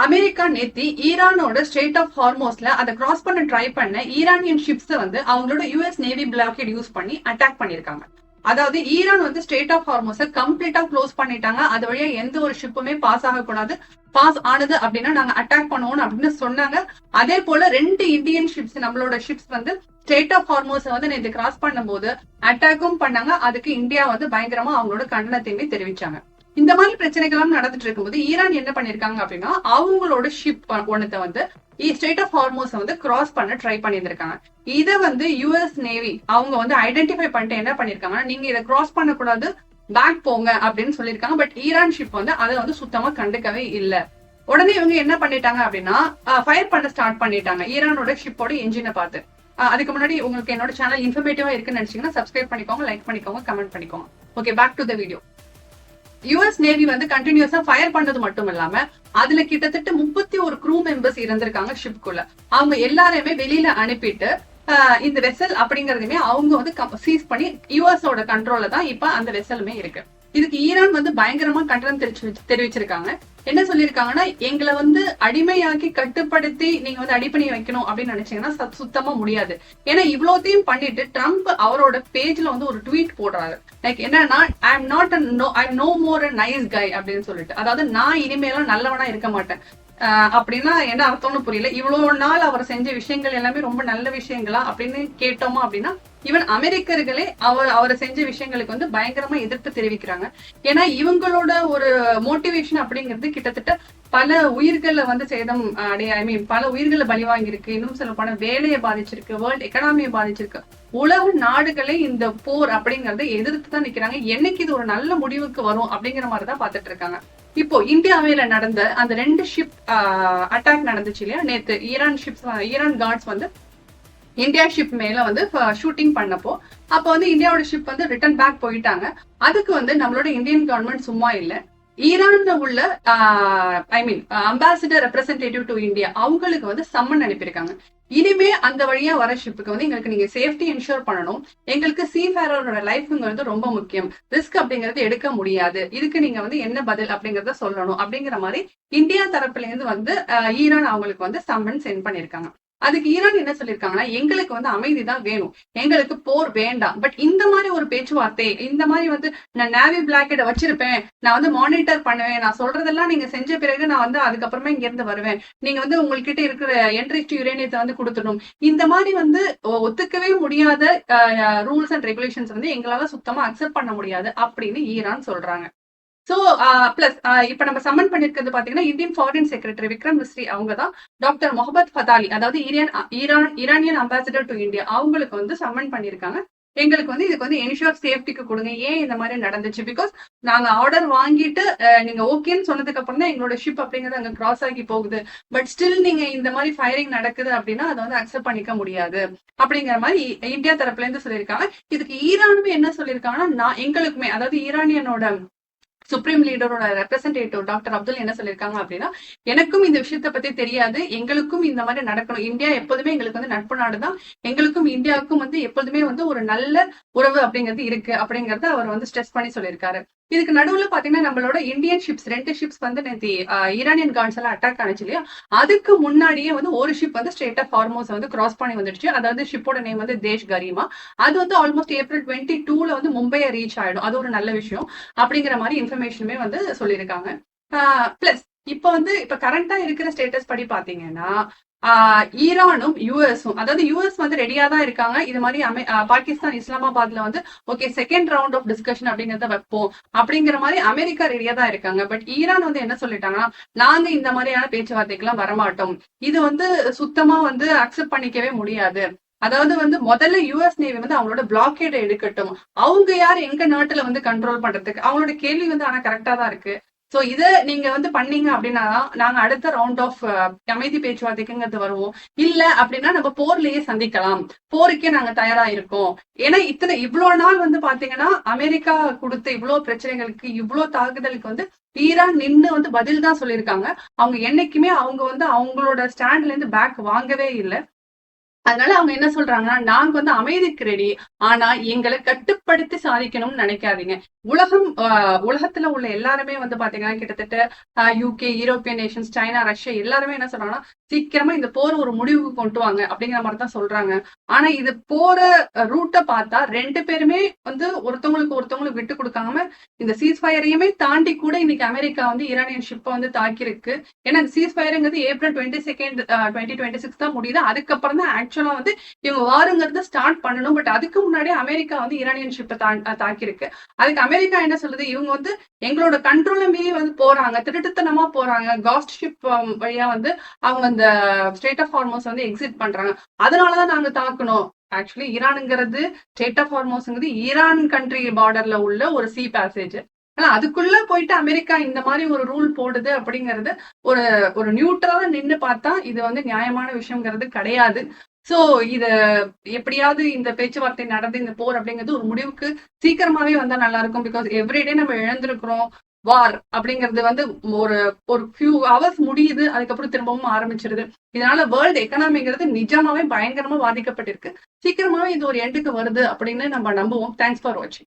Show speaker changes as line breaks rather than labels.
America நேத்தி ஈரானோட straight of ஹார்மோஸ்ல அதை cross பண்ண ட்ரை பண்ண ஈரானியன் ஷிப்ஸ் வந்து அவங்களோட யூஎஸ் நேவி பிளாக்கெட் யூஸ் பண்ணி அட்டாக் பண்ணிருக்காங்க. அதாவது ஈரான் வந்து ஸ்ட்ரெய்ட் ஆஃப் ஹார்மோஸை கம்ப்ளீட்டா க்ளோஸ் பண்ணிட்டாங்க. அது வழியா எந்த ஒரு ஷிப்புமே பாஸ் ஆகக்கூடாது. பாஸ் ஆனது அப்படின்னா நாங்க அட்டாக் பண்ணுவோம் அப்படின்னு சொன்னாங்க. அதே போல 2 இந்தியன் ஷிப்ஸ், நம்மளோட ஷிப்ஸ் வந்து ஸ்ட்ரெய்ட் ஆஃப் ஹார்மோஸ் வந்து நேற்று கிராஸ் பண்ணும்போது அட்டாக்கும் பண்ணாங்க. அதுக்கு இந்தியா வந்து பயங்கரமா அவங்களோட கண்டனத்தையுமே தெரிவிச்சாங்க. இந்த மாதிரி பிரச்சனைகள் நடந்துட்டு இருக்கும்போது ஈரான் என்ன பண்ணிருக்காங்க அப்படின்னா அவங்களோட ஷிப் ஒன்னத்தை வந்து ஸ்ட்ரெய்ட் ஆஃப் ஹார்மோஸ் வந்து கிராஸ் பண்ண ட்ரை பண்ணியிருக்காங்க. இதை வந்து யுஎஸ் நேவி அவங்க வந்து ஐடென்டிஃபை பண்ணிட்டு என்ன பண்ணிருக்காங்கன்னா நீங்க இதை கிராஸ் பண்ணக்கூடாது, பேக் போங்க அப்படின்னு சொல்லியிருக்காங்க. பட் ஈரான் ஷிப் வந்து அதை வந்து சுத்தமா கண்டுக்கவே இல்லை. உடனே இவங்க என்ன பண்ணிட்டாங்க அப்படின்னா ஃபயர் பண்ண ஸ்டார்ட் பண்ணிட்டாங்க ஈரானோட ஷிப்போட என்ஜினை பார்த்து. அதுக்கு முன்னாடி உங்களுக்கு என்னோட சேனல் இன்ஃபர்மேட்டிவா இருக்குன்னு நினைச்சீங்கன்னா சப்ஸ்கிரைப் பண்ணிக்கோங்க, லைக் பண்ணிக்கோங்க, கமெண்ட் பண்ணிக்கோங்க. Okay, back to the video. US navy வந்து கண்டினியூஸா ஃபயர் பண்ணது மட்டும் இல்லாம அதுல கிட்டத்தட்ட 31 க்ரூ மெம்பர்ஸ் இருந்திருக்காங்க ஷிப்குள்ள. அவங்க எல்லாரையுமே வெளியில அனுப்பிட்டு இந்த வெசல் அப்படிங்கறதுமே அவங்க வந்து சீஸ் பண்ணி யுஎஸோட கண்ட்ரோல்ல தான் இப்ப அந்த வெசலுமே இருக்கு. இதுக்கு ஈரான் வந்து பயங்கரமா கண்டனம் தெரிவிச்சிருக்காங்க. என்ன சொல்லியிருக்காங்கன்னா எங்களை வந்து அடிமையாக்கி கட்டுப்படுத்தி நீங்க வந்து அடிப்பணி வைக்கணும் அப்படின்னு நினைச்சீங்கன்னா சுத்தமா முடியாது. ஏன்னா இவ்வளோத்தையும் பண்ணிட்டு ட்ரம்ப் அவரோட பேஜ்ல வந்து ஒரு ட்வீட் போடுறாரு. லைக் என்னன்னா I am no more nice guy அப்படின்னு சொல்லிட்டு, அதாவது நான் இனிமேலும் நல்லவனா இருக்க மாட்டேன் அப்படின்னா என்ன அர்த்தம்னு புரியல. இவ்வளவு நாள் அவர் செஞ்ச விஷயங்கள் எல்லாமே ரொம்ப நல்ல விஷயங்களா அப்படின்னு கேட்டோமா அப்படின்னா ஈவன் அமெரிக்கர்களே அவர் செஞ்ச விஷயங்களுக்கு வந்து பயங்கரமா எதிர்ப்பு தெரிவிக்கிறாங்க. ஏன்னா இவங்களோட ஒரு மோட்டிவேஷன் அப்படிங்கிறது கிட்டத்தட்ட பல உயிர்களை வந்து சேதம் பல உயிர்களை பலி வாங்கியிருக்கு. இன்னும் சொல்ல போன வேலையை பாதிச்சிருக்கு, வேர்ல்ட் எக்கனாமியை பாதிச்சிருக்கு. உலக நாடுகளே இந்த போர் அப்படிங்கறத எதிர்த்து தான் நிக்கிறாங்க. என்னைக்கு இது ஒரு நல்ல முடிவுக்கு வரும் அப்படிங்கிற மாதிரிதான் பாத்துட்டு இருக்காங்க. இப்போ இந்தியாவில நடந்த அந்த 2 ஷிப் அட்டாக் நடந்துச்சு இல்லையா நேத்து, ஈரான் கார்ட்ஸ் வந்து இந்தியா ஷிப் மேல வந்து ஷூட்டிங் பண்ணப்போ அப்ப வந்து இந்தியாவோட ஷிப் வந்து ரிட்டர்ன் பேக் போயிட்டாங்க. அதுக்கு வந்து நம்மளோட இந்தியன் கவர்மெண்ட் சும்மா இல்ல, ஈரான்ல உள்ள அம்பாசிடர் ரெப்ரசன்டேட்டிவ் டு இந்தியா அவங்களுக்கு வந்து சம்மன் அனுப்பியிருக்காங்க. இனிமே அந்த வழியா வர ஷிப்புக்கு வந்து எங்களுக்கு நீங்க சேஃப்டி என்ஷூர் பண்ணணும், எங்களுக்கு சீஃபேரரோட லைஃப்ங்கிறது ரொம்ப முக்கியம், ரிஸ்க் அப்படிங்கறது எடுக்க முடியாது, இதுக்கு நீங்க வந்து என்ன பதில் அப்படிங்கறத சொல்லணும் அப்படிங்கிற மாதிரி இந்தியா தரப்புல இருந்து வந்து ஈரான் அவங்களுக்கு வந்து சம்மன் சென்ட் பண்ணிருக்காங்க. அதுக்கு ஈரான் என்ன சொல்லிருக்காங்கன்னா எங்களுக்கு வந்து அமைதிதான் வேணும், எங்களுக்கு போர் வேண்டாம். பட் இந்த மாதிரி ஒரு பேச்சுவார்த்தை, இந்த மாதிரி வந்து நான் நேவி பிளாக்கெட்டை வச்சிருப்பேன், நான் வந்து மானிட்டர் பண்ணுவேன், நான் சொல்றதெல்லாம் நீங்க செஞ்ச பிறகு நான் வந்து அதுக்கப்புறமா இங்க இருந்து வருவேன், நீங்க வந்து உங்ககிட்ட இருக்கிற என்ரிச்ட் யுரேனியத்தை வந்து கொடுத்துடணும், இந்த மாதிரி வந்து ஒத்துக்கவே முடியாத ரூல்ஸ் அண்ட் ரெகுலேஷன்ஸ் வந்து எங்களால சுத்தமா அக்செப்ட் பண்ண முடியாது அப்படின்னு ஈரான் சொல்றாங்க. சோ பிளஸ் இப்ப நம்ம சம்மன் பண்ணிருக்கிறது பாத்தீங்கன்னா Indian foreign secretary Vikram Misri அவங்க தான் டாக்டர் முகமது ஃபதாலி, அதாவது ஈரானியன் அம்பாசிடர் டு இந்தியா அவங்களுக்கு வந்து சம்மன் பண்ணிருக்காங்க. எங்களுக்கு வந்து இதுக்கு வந்து என்ஷூர் சேஃப்டிக்கு கொடுங்க, ஏன் இந்த மாதிரி நடந்துச்சு, பிகாஸ் நாங்க ஆர்டர் வாங்கிட்டு நீங்க ஓகேன்னு சொன்னதுக்கு அப்புறம் தான் எங்களோட ஷிப் அப்படிங்கிறது அங்க கிராஸ் ஆகி போகுது, பட் ஸ்டில் நீங்க இந்த மாதிரி ஃபயரிங் நடக்குது அப்படின்னா அதை வந்து அக்செப்ட் பண்ணிக்க முடியாது அப்படிங்கிற மாதிரி இந்தியா தரப்புல இருந்து சொல்லியிருக்காங்க. இதுக்கு ஈரானுமே என்ன சொல்லியிருக்காங்கன்னா எங்களுக்குமே, அதாவது ஈரானியனோட சுப்ரீம் லீடரோட ரெப்ரசன்டேட்டிவ் டாக்டர் அப்துல் என்ன சொல்லியிருக்காங்க அப்படின்னா எனக்கும் இந்த விஷயத்த பத்தி தெரியாது, எங்களுக்கும் இந்த மாதிரி நடக்கணும், இந்தியா எப்போதுமே எங்களுக்கு வந்து நட்பு நாடுதான், எங்களுக்கும் இந்தியாவுக்கும் வந்து எப்போதுமே வந்து ஒரு நல்ல உறவு அப்படிங்கிறது இருக்கு அப்படிங்கறத அவர் வந்து ஸ்ட்ரெஸ் பண்ணி சொல்லியிருக்காரு. இதுக்கு நடுவுல பாத்தீங்கன்னா நம்மளோட இந்தியன் ஷிப்ஸ் 2 ஷிப்ஸ் வந்து நேற்று ஈரானியன் கார்ட்ஸ் எல்லாம் அட்டாக் ஆனிச்சு இல்லையா, அதுக்கு முன்னாடியே வந்து ஒரு ஷிப் வந்து ஸ்ட்ரெய்ட் ஆஃப் ஹார்மோஸ் வந்து கிராஸ் பண்ணி வந்துடுச்சு. அதாவது ஷிப்போட நேம் வந்து தேஷ் கரீமா. அது வந்து ஆல்மோஸ்ட் ஏப்ரல் 22 வந்து மும்பையை ரீச் ஆயிடும், அது ஒரு நல்ல விஷயம் அப்படிங்கிற மாதிரி இன்ஃபர்மேஷனுமே வந்து சொல்லியிருக்காங்க. பிளஸ் இப்ப கரண்டா இருக்கிற ஸ்டேட்டஸ் படி பாத்தீங்கன்னா ஈரானும் யுஎஸும், அதாவது யுஎஸ் வந்து ரெடியா தான் இருக்காங்க, இது மாதிரி பாகிஸ்தான் இஸ்லாமாபாத்ல வந்து okay second round of discussion அப்படிங்கறத வைப்போம் அப்படிங்கிற மாதிரி அமெரிக்கா ரெடியா தான் இருக்காங்க. பட் ஈரான் வந்து என்ன சொல்லிட்டாங்கன்னா நாங்க இந்த மாதிரியான பேச்சுவார்த்தைக்கெல்லாம் வரமாட்டோம், இது வந்து சுத்தமா வந்து அக்செப்ட் பண்ணிக்கவே முடியாது, அதாவது வந்து முதல்ல யுஎஸ் நேவி வந்து அவங்களோட பிளாக்கேட் எடுக்கட்டும், அவங்க யார் எங்க நாட்டுல வந்து கண்ட்ரோல் பண்றதுக்கு, அவங்களோட கேள்வி வந்து ஆனா கரெக்டா தான் இருக்கு. சோ இத நீங்க வந்து பண்ணீங்க அப்படின்னா நாங்க அடுத்த ரவுண்ட் ஆஃப் அமைதி பேச்சுவார்த்தைக்குங்கிறது வருவோம், இல்ல அப்படின்னா நம்ம போர்லயே சந்திக்கலாம், போருக்கே நாங்க தயாரா இருக்கோம். ஏன்னா இவ்வளவு நாள் வந்து பாத்தீங்கன்னா அமெரிக்கா கொடுத்த இவ்வளவு பிரச்சனைகளுக்கு இவ்வளவு தாக்குதலுக்கு வந்து ஈரான் நின்று வந்து பதில் தான் சொல்லியிருக்காங்க. அவங்க என்னைக்குமே அவங்க வந்து அவங்களோட ஸ்டாண்ட்ல இருந்து பேக் வாங்கவே இல்லை. அதனால அவங்க என்ன சொல்றாங்கன்னா, நாங்க வந்து அமைதிக்கு ரெடி. ஆனா எங்களை கட்டுப்படுத்தி சாதிக்கணும்னு நினைக்காதீங்க. உலகத்துல உள்ள எல்லாருமே வந்து பாத்தீங்கன்னா கிட்டத்தட்ட UK, European Nations, China, Russia எல்லாருமே என்ன சொல்றாங்கன்னா, சீக்கிரமா இந்த போர் ஒரு முடிவுக்கு கொண்டு வாங்க அப்படிங்கிற மாதிரி தான் சொல்றாங்க. ஆனா இது போற ரூட்ட பார்த்தா 2 பேருமே வந்து ஒருத்தவங்களுக்கு விட்டு கொடுக்காம இந்த சீஸ்ஃபயரையுமே தாண்டி கூட இன்னைக்கு அமெரிக்கா வந்து ஈரானியன் ஷிப்பை வந்து தாக்கியிருக்கு. ஏன்னா இந்த சீஸ்ஃபயருங்கிறது April 22nd 2026 தான் முடியுது. அதுக்கப்புறம் தான் ஆக்சுவலா வந்து இவங்க வாருங்கிறத ஸ்டார்ட் பண்ணணும். பட் அதுக்கு முன்னாடியே அமெரிக்கா வந்து ஈரானியன் ஷிப்பை தாக்கியிருக்கு. அதுக்கு அமெரிக்கா என்ன சொல்லுது, இவங்க வந்து எங்களோட கண்ட்ரோல மீறி வந்து போறாங்க, திருட்டுத்தனமா போறாங்க, காஸ்ட் ஷிப் வழியா வந்து அவங்க அந்த ஸ்டேட் ஆஃப் ஹார்மோஸ் வந்து எக்ஸிட் பண்றாங்க, அதனாலதான் நாங்க தாக்கணும். ஆக்சுவலி ஈரானுங்கிறது ஸ்டேட் ஆஃப் ஹார்மோஸ்ங்கிறது ஈரான் கண்ட்ரி பார்டர்ல உள்ள ஒரு சி பேசேஜ். ஆனா அதுக்குள்ள போயிட்டு அமெரிக்கா இந்த மாதிரி ஒரு ரூல் போடுது அப்படிங்கிறது ஒரு ஒரு நியூட்ரலா நின்னு பார்த்தா இது வந்து நியாயமான விஷயம்ங்கிறது கிடையாது. சோ இத எப்படியாவது இந்த பேச்சுவார்த்தை நடந்து இந்த போர் அப்படிங்கிறது ஒரு முடிவுக்கு சீக்கிரமாவே வந்தா நல்லா இருக்கும். பிகாஸ் எவ்ரிடே நம்ம இழந்திருக்கிறோம். வார் அப்படிங்கிறது வந்து ஒரு ஒரு ஃபியூ ஹவர்ஸ் முடியுது, அதுக்கப்புறம் திரும்பவும் ஆரம்பிச்சிருது. இதனால வேர்ல்டு எக்கனாமிங்கிறது நிஜமாவே பயங்கரமா பாதிக்கப்பட்டிருக்கு. சீக்கிரமாவே இது ஒரு எண்டுக்கு வருது அப்படின்னு நம்ம நம்புவோம். தேங்க்ஸ் ஃபார் வாட்சிங்.